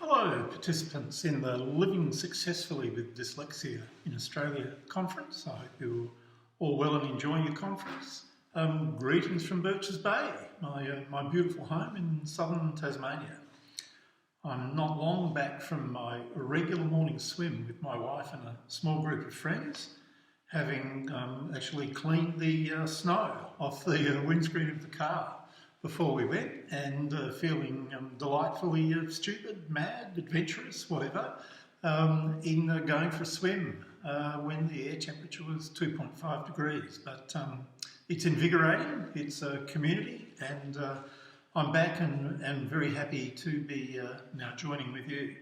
Hello, participants in the Living Successfully with Dyslexia in Australia conference. I hope you're all well and enjoying your conference. Greetings from Birches Bay, my beautiful home in southern Tasmania. I'm not long back from my regular morning swim with my wife and a small group of friends, having actually cleaned the snow off the windscreen of the car before we went, and feeling delightfully stupid, mad, adventurous, whatever, in going for a swim when the air temperature was 2.5 degrees. But it's invigorating, it's a community, and I'm back and very happy to be now joining with you.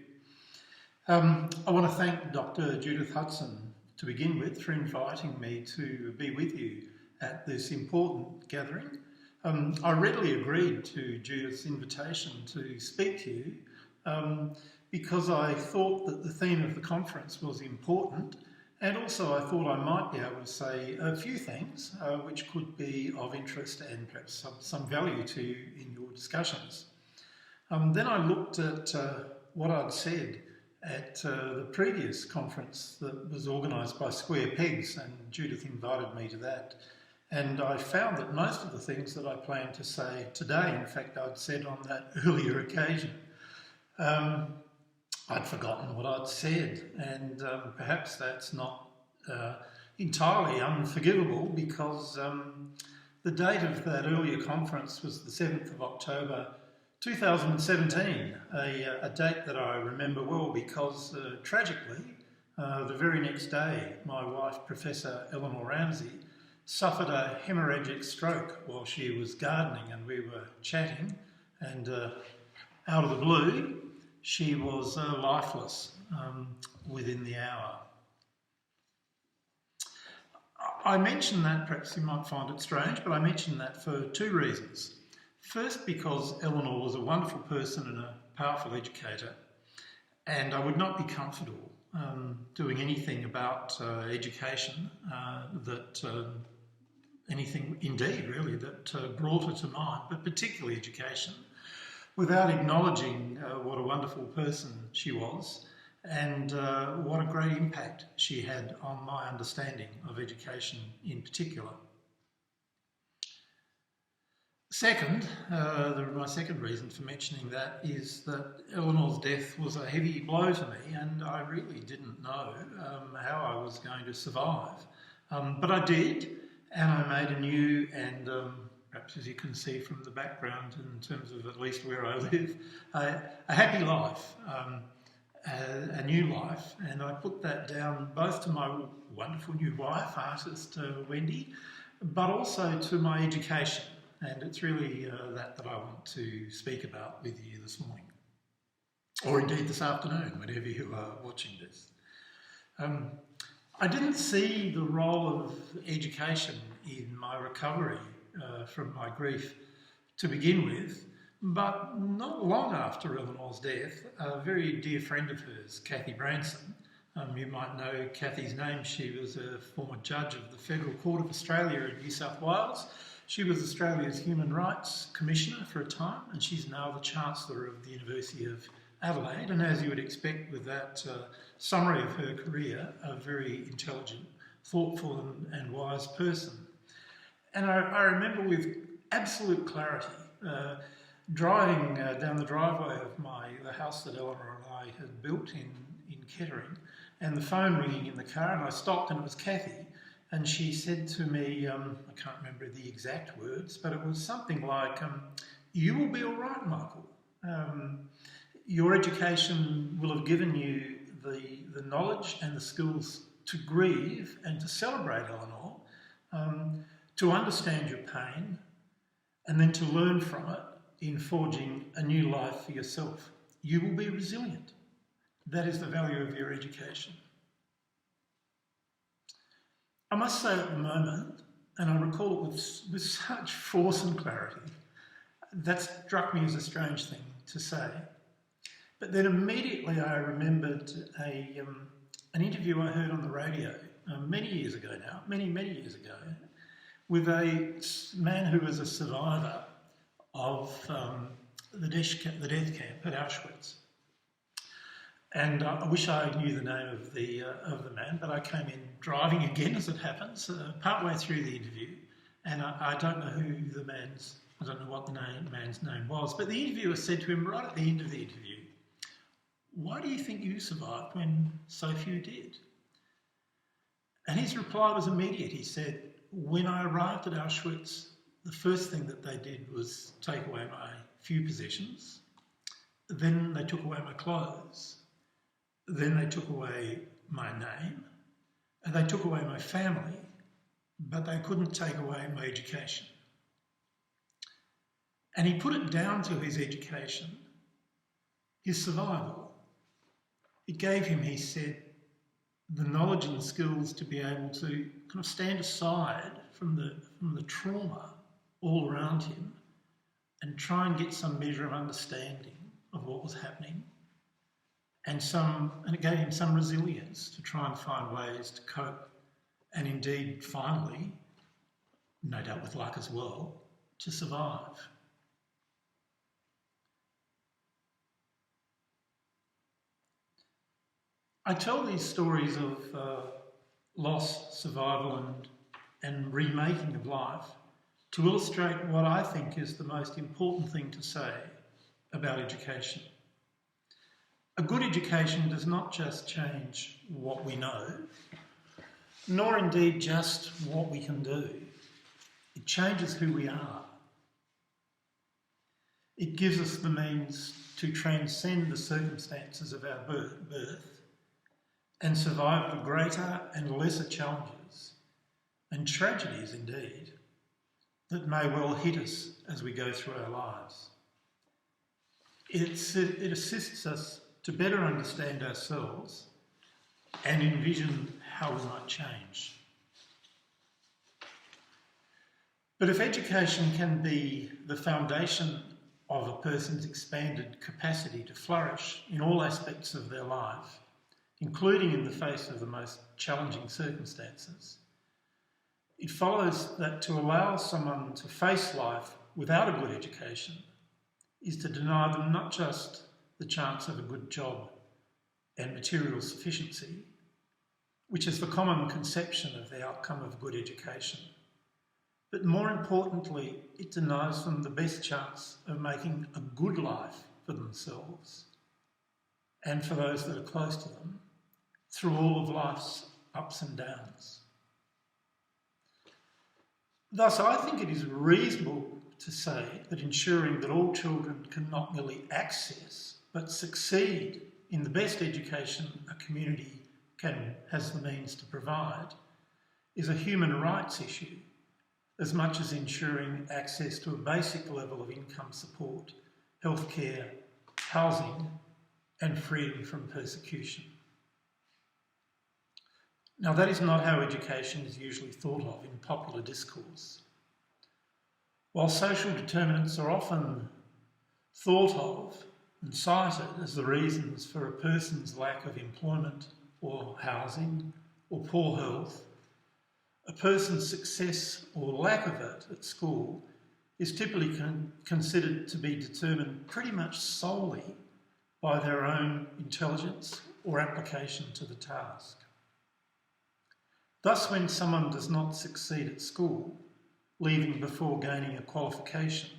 I want to thank Dr. Judith Hudson to begin with for inviting me to be with you at this important gathering. I readily agreed to Judith's invitation to speak to you because I thought that the theme of the conference was important, and also I thought I might be able to say a few things which could be of interest and perhaps some value to you in your discussions. Then I looked at what I'd said at the previous conference that was organised by Square Pegs, and Judith invited me to that. And I found that most of the things that I planned to say today, in fact, I'd said on that earlier occasion. I'd forgotten what I'd said, and perhaps that's not entirely unforgivable, because the date of that earlier conference was the 7th of October 2017, a date that I remember well because tragically, the very next day, my wife, Professor Eleanor Ramsey, suffered a hemorrhagic stroke while she was gardening, and we were chatting, and out of the blue she was lifeless within the hour. I mention that, perhaps you might find it strange, but I mention that for two reasons. First, because Eleanor was a wonderful person and a powerful educator, and I would not be comfortable doing anything about education anything indeed really that brought her to mind, but particularly education, without acknowledging what a wonderful person she was and what a great impact she had on my understanding of education in particular. Second, my second reason for mentioning that is that Eleanor's death was a heavy blow to me, and I really didn't know how I was going to survive. But I did, and I made a new and, perhaps as you can see from the background in terms of at least where I live, a happy life, a new life. And I put that down both to my wonderful new wife, artist Wendy, but also to my education. And it's really that I want to speak about with you this morning, or indeed this afternoon, whenever you are watching this. I didn't see the role of education in my recovery from my grief to begin with, but not long after Eleanor's death, a very dear friend of hers, Cathy Branson, you might know Cathy's name. She was a former judge of the Federal Court of Australia in New South Wales. She was Australia's Human Rights Commissioner for a time, and she's now the Chancellor of the University of Adelaide, and as you would expect with that summary of her career, a very intelligent, thoughtful and wise person. And I remember with absolute clarity driving down the driveway of the house that Eleanor and I had built in Kettering, and the phone ringing in the car, and I stopped, and it was Cathy, and she said to me, I can't remember the exact words, but it was something like, "You will be all right, Michael. Your education will have given you the knowledge and the skills to grieve and to celebrate Eleanor, to understand your pain, and then to learn from it in forging a new life for yourself. You will be resilient. That is the value of your education." I must say at the moment, and I recall it with such force and clarity, that struck me as a strange thing to say. But then immediately I remembered an interview I heard on the radio many years ago now, many years ago, with a man who was a survivor of the death camp at Auschwitz. And I wish I knew the name of the man, but I came in driving again, as it happens, partway through the interview, and I don't know I don't know what the man's name was, but the interviewer said to him right at the end of the interview, "Why do you think you survived when so few did?" And his reply was immediate. He said, "When I arrived at Auschwitz, the first thing that they did was take away my few possessions. Then they took away my clothes. Then they took away my name. And they took away my family, but they couldn't take away my education." And he put it down to his education, his survival. It gave him, he said, the knowledge and skills to be able to kind of stand aside from the trauma all around him and try and get some measure of understanding of what was happening, and it gave him some resilience to try and find ways to cope, and indeed, finally, no doubt with luck as well, to survive. I tell these stories of loss, survival and remaking of life to illustrate what I think is the most important thing to say about education. A good education does not just change what we know, nor indeed just what we can do. It changes who we are. It gives us the means to transcend the circumstances of our birth and survive the greater and lesser challenges, and tragedies indeed, that may well hit us as we go through our lives. It assists us to better understand ourselves and envision how we might change. But if education can be the foundation of a person's expanded capacity to flourish in all aspects of their life, including in the face of the most challenging circumstances, it follows that to allow someone to face life without a good education is to deny them not just the chance of a good job and material sufficiency, which is the common conception of the outcome of good education, but more importantly, it denies them the best chance of making a good life for themselves and for those that are close to them through all of life's ups and downs. Thus, I think it is reasonable to say that ensuring that all children can not merely access but succeed in the best education a community has the means to provide is a human rights issue, as much as ensuring access to a basic level of income support, healthcare, housing, and freedom from persecution. Now, that is not how education is usually thought of in popular discourse. While social determinants are often thought of and cited as the reasons for a person's lack of employment or housing or poor health, a person's success or lack of it at school is typically considered to be determined pretty much solely by their own intelligence or application to the task. Thus, when someone does not succeed at school, leaving before gaining a qualification,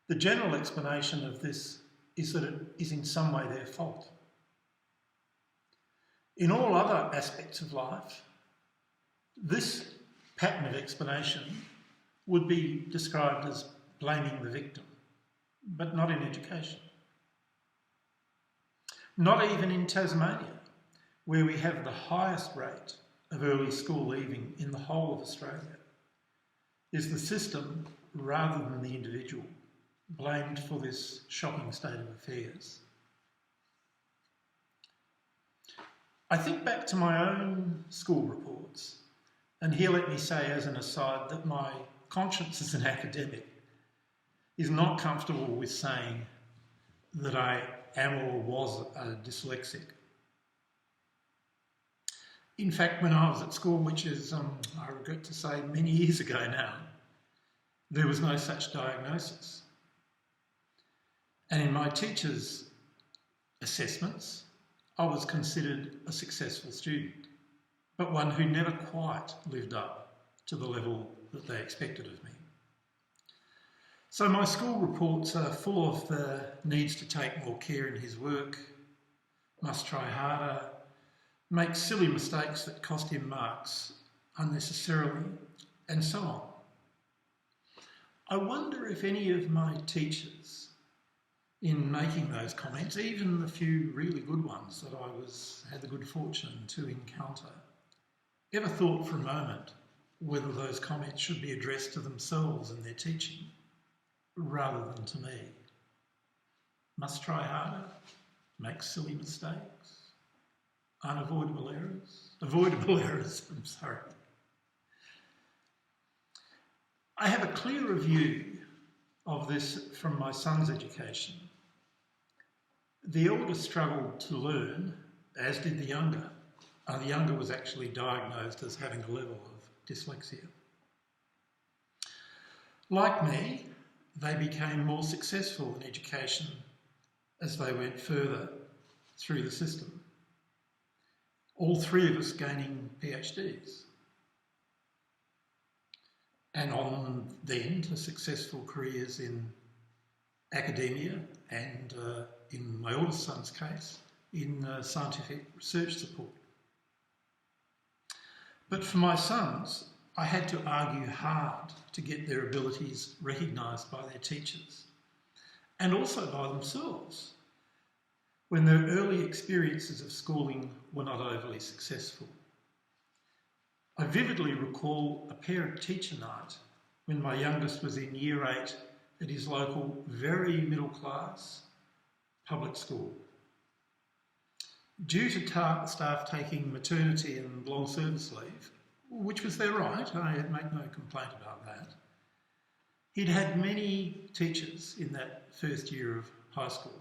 the general explanation of this is that it is in some way their fault. In all other aspects of life, this pattern of explanation would be described as blaming the victim, but not in education. Not even in Tasmania, where we have the highest rate of early school leaving in the whole of Australia, is the system, rather than the individual, blamed for this shocking state of affairs. I think back to my own school reports, and here let me say as an aside that my conscience as an academic is not comfortable with saying that I am or was a dyslexic. In fact, when I was at school, which is, I regret to say, many years ago now, there was no such diagnosis. And in my teachers' assessments, I was considered a successful student, but one who never quite lived up to the level that they expected of me. So my school reports are full of the needs to take more care in his work, must try harder, make silly mistakes that cost him marks unnecessarily, and so on. I wonder if any of my teachers, in making those comments, even the few really good ones that I had the good fortune to encounter, ever thought for a moment whether those comments should be addressed to themselves and their teaching rather than to me. Must try harder, make silly mistakes, avoidable errors, I'm sorry. I have a clearer view of this from my son's education. The elder struggled to learn, as did the younger. The younger was actually diagnosed as having a level of dyslexia. Like me, they became more successful in education as they went further through the system. All three of us gaining PhDs. And on then to successful careers in academia and, in my oldest son's case, in scientific research support. But for my sons, I had to argue hard to get their abilities recognised by their teachers and also by themselves when their early experiences of schooling were not overly successful. I vividly recall a parent-teacher night when my youngest was in Year 8 at his local, very middle-class public school. Due to staff taking maternity and long service leave, which was their right, I had made no complaint about that, he'd had many teachers in that first year of high school,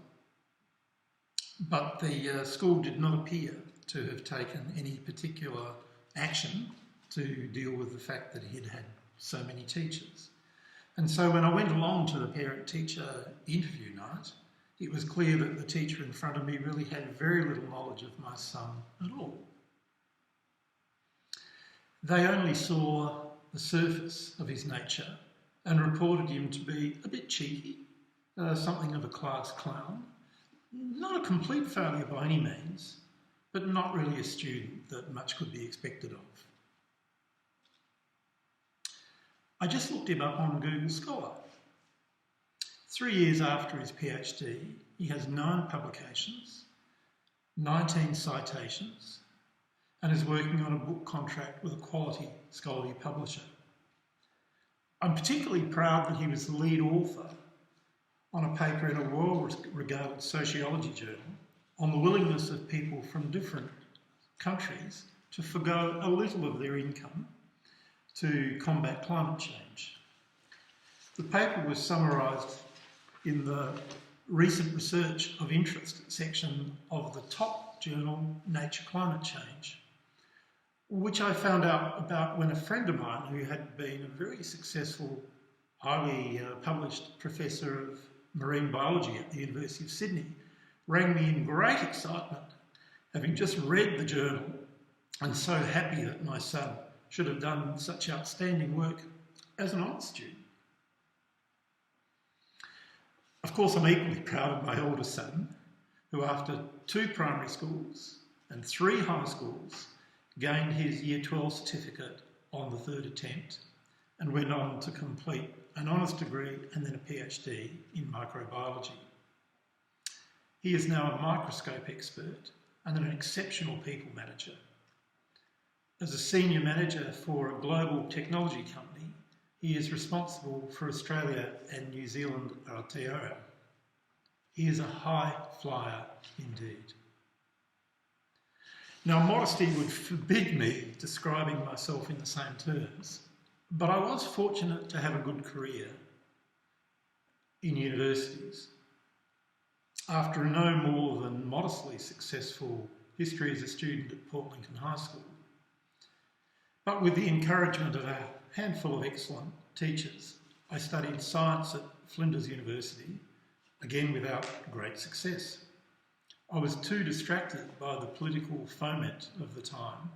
but the school did not appear to have taken any particular action to deal with the fact that he'd had so many teachers. And so when I went along to the parent-teacher interview night, it was clear that the teacher in front of me really had very little knowledge of my son at all. They only saw the surface of his nature and reported him to be a bit cheeky, something of a class clown, not a complete failure by any means, but not really a student that much could be expected of. I just looked him up on Google Scholar. 3 years after his PhD, he has 9 publications, 19 citations, and is working on a book contract with a quality scholarly publisher. I'm particularly proud that he was the lead author on a paper in a well-regarded sociology journal on the willingness of people from different countries to forgo a little of their income to combat climate change. The paper was summarised in the recent research of interest section of the top journal, Nature Climate Change, which I found out about when a friend of mine who had been a very successful, highly published professor of marine biology at the University of Sydney rang me in great excitement, having just read the journal and so happy that my son should have done such outstanding work as an honours student. Of course, I'm equally proud of my oldest son, who after 2 primary schools and 3 high schools gained his Year 12 certificate on the 3rd attempt and went on to complete an honours degree and then a PhD in microbiology. He is now a microscope expert and an exceptional people manager. As a senior manager for a global technology company, he is responsible for Australia and New Zealand Aotearoa. He is a high flyer indeed. Now, modesty would forbid me describing myself in the same terms, but I was fortunate to have a good career in universities. After a no more than modestly successful history as a student at Port Lincoln High School, but with the encouragement of a handful of excellent teachers, I studied science at Flinders University, again without great success. I was too distracted by the political foment of the time,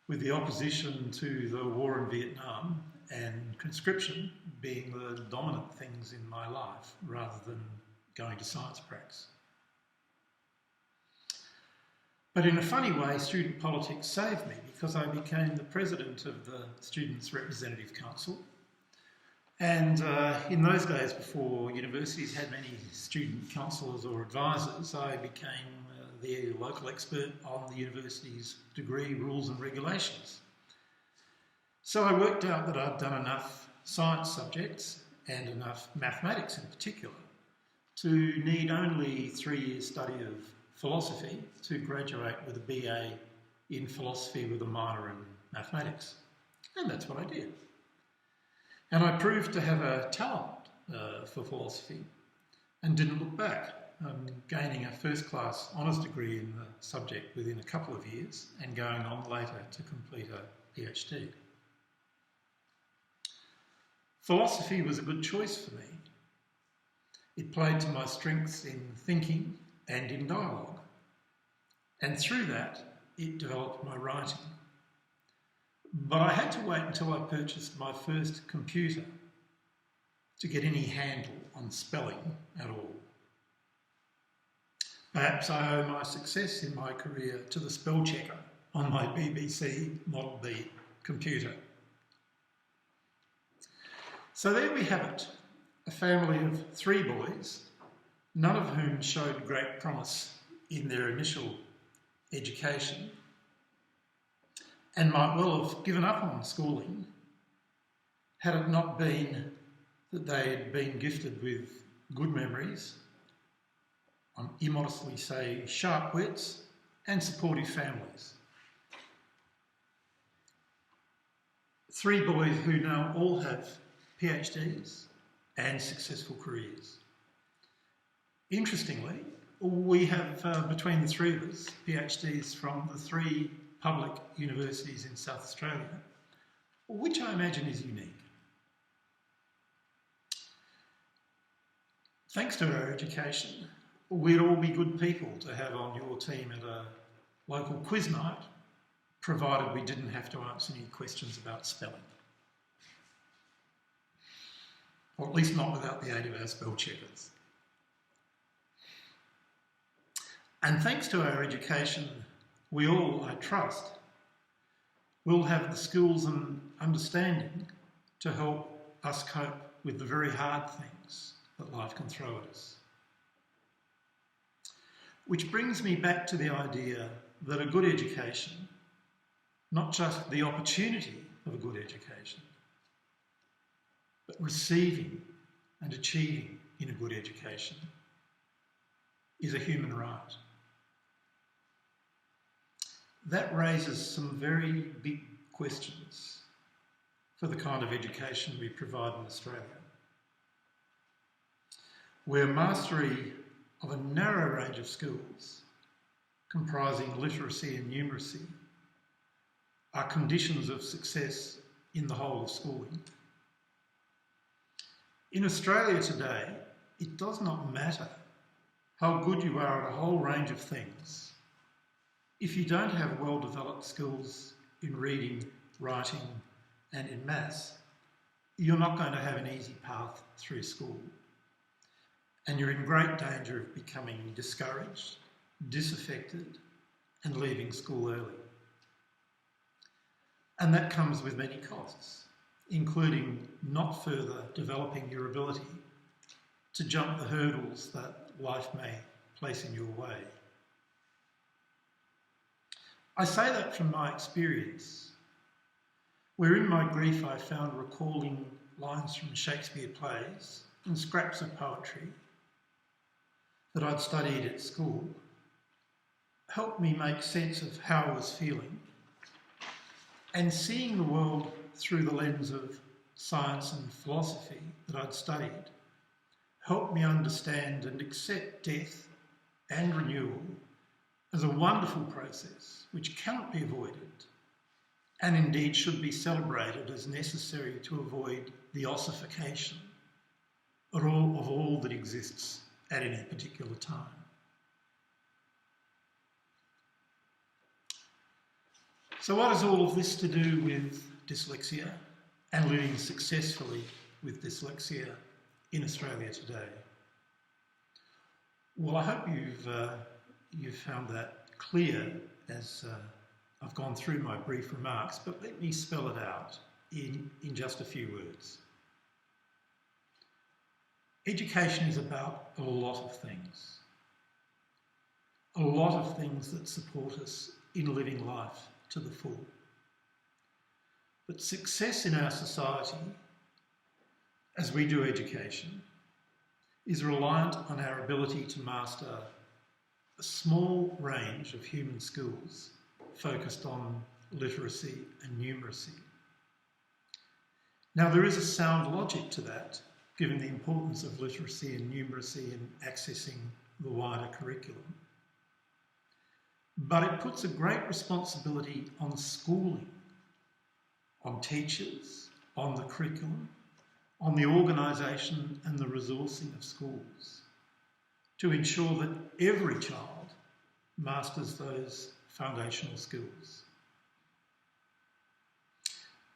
with the opposition to the war in Vietnam and conscription being the dominant things in my life rather than going to science pracs. But in a funny way, student politics saved me because I became the president of the Students' Representative Council. And in those days, before universities had many student councillors or advisors, I became the local expert on the university's degree rules and regulations. So I worked out that I'd done enough science subjects and enough mathematics in particular to need only 3 years study of philosophy to graduate with a BA in philosophy with a minor in mathematics. And that's what I did. And I proved to have a talent for philosophy and didn't look back, gaining a first-class honours degree in the subject within a couple of years and going on later to complete a PhD. Philosophy was a good choice for me. It played to my strengths in thinking and in dialogue, and through that it developed my writing. But I had to wait until I purchased my first computer to get any handle on spelling at all. Perhaps I owe my success in my career to the spell checker on my BBC Model B computer. So there we have it, a family of 3 boys, none of whom showed great promise in their initial education and might well have given up on schooling had it not been that they had been gifted with good memories, I immodestly say sharp wits, and supportive families. 3 boys who now all have PhDs and successful careers. Interestingly, we have, between the 3 of us, PhDs from the 3 public universities in South Australia, which I imagine is unique. Thanks to our education, we'd all be good people to have on your team at a local quiz night, provided we didn't have to answer any questions about spelling. Or at least not without the aid of our spell checkers. And thanks to our education, we all, I trust, will have the skills and understanding to help us cope with the very hard things that life can throw at us. Which brings me back to the idea that a good education, not just the opportunity of a good education, but receiving and achieving in a good education, is a human right. That raises some very big questions for the kind of education we provide in Australia, where mastery of a narrow range of skills, comprising literacy and numeracy, are conditions of success in the whole of schooling. In Australia today, it does not matter how good you are at a whole range of things if you don't have well-developed skills in reading, writing, and in maths. You're not going to have an easy path through school. And you're in great danger of becoming discouraged, disaffected, and leaving school early. And that comes with many costs, including not further developing your ability to jump the hurdles that life may place in your way. I say that from my experience, where in my grief I found recalling lines from Shakespeare plays and scraps of poetry that I'd studied at school helped me make sense of how I was feeling, and seeing the world through the lens of science and philosophy that I'd studied helped me understand and accept death and renewal as a wonderful process which cannot be avoided and indeed should be celebrated as necessary to avoid the ossification of all that exists at any particular time. So what has all of this to do with dyslexia and living successfully with dyslexia in Australia today? Well, I hope you've found that clear as I've gone through my brief remarks, but let me spell it out in just a few words. Education is about a lot of things. A lot of things that support us in living life to the full. But success in our society, as we do education, is reliant on our ability to master a small range of human skills focused on literacy and numeracy. Now, there is a sound logic to that, given the importance of literacy and numeracy in accessing the wider curriculum. But it puts a great responsibility on schooling, on teachers, on the curriculum, on the organisation and the resourcing of schools to ensure that every child masters those foundational skills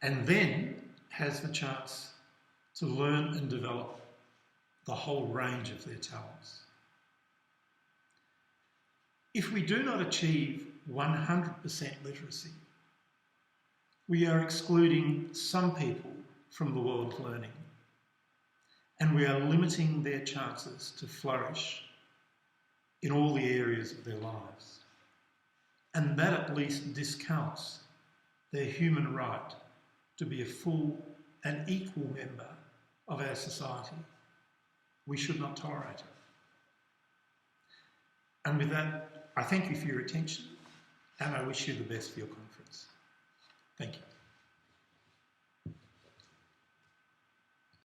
and then has the chance to learn and develop the whole range of their talents. If we do not achieve 100% literacy, we are excluding some people from the world of learning, and we are limiting their chances to flourish in all the areas of their lives. And that at least discounts their human right to be a full and equal member of our society. We should not tolerate it. And with that, I thank you for your attention, and I wish you the best for your conference. Thank you.